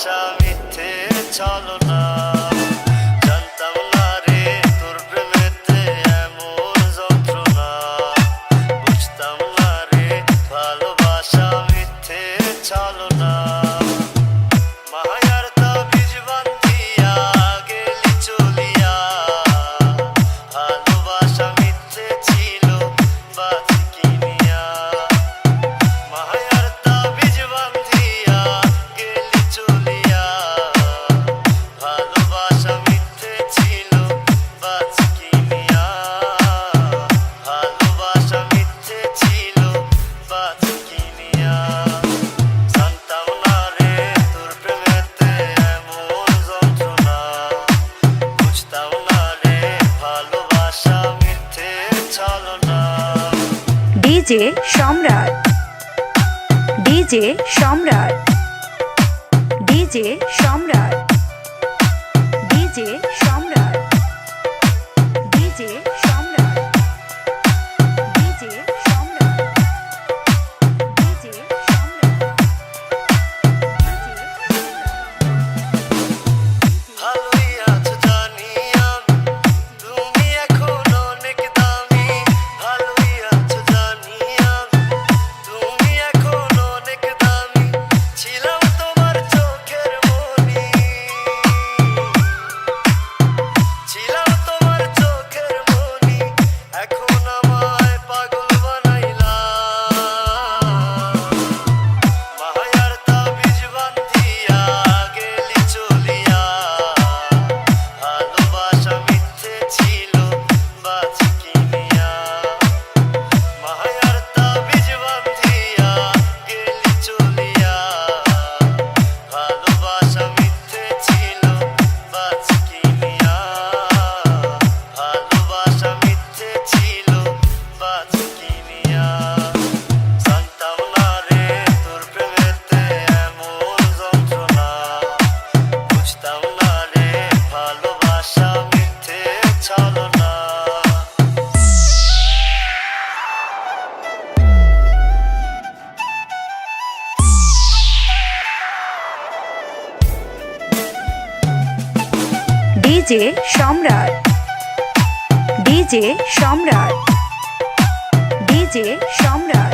ভালোবাসা মিথ্যে ছলনা জানতাম না রে তোর প্রেমেতে এমন যন্ত্রণা বুঝতাম না রে ভালোবাসা মিথ্যে ছলনা মায়ার তাবিজ বান্ধিয়া গেলি চলিয়া ভালোবাসা মিথ্যে ছিল বাঁচি কিনিয়া মায়ার তাবিজ বান্ধিয়া গেলি চলিয়া ভালোবাসা মিথ্যে ছিল বাঁচি কিনিয়া ভালোবাসা মিথ্যে ছিল বাঁচি কিনিয়া জানতাম না রে তোর প্রেমেতে এমন যন্ত্রণা বুঝতাম না রে ভালোবাসা মিথ্যে ছলনা ডিজে সম্রাট, ডিজে সম্রাট, ডিজে সম্রাট, ডিজে সম্রাট, ডিজে সম্রাট, ডিজে সম্রাট, ডিজে ভালোই আছো জানি আমি তুমি এখন অনেক দামি ভালোই আছো জানি আমি তুমি এখন অনেক দামি ছিলাম তোমার চোখের মনি ছিলাম তোমার চোখের মনি এখন আমায় পাগল বানাইলা মায়ার তাবিজ বান্ধিয়া গেলি চলিয়া ভালোবাসা মিথ্যে ছিল বাঁচি কিনিয়া মায়ার তাবিজ বান্ধিয়া গেলি চলিয়া ভালোবাসা মিথ্যে ছিল বাঁচি কিনিয়া ভালোবাসা মিথ্যে ছিল বাঁচি কিনিয়া জানতাম না রে তোর প্রেমেতে এমন যন্ত্রণা বুঝতাম না রে ভালোবাসা মিথ্যে ছলনা ডিজে সম্রাট, ডিজে সম্রাট, ডিজে সম্রাট।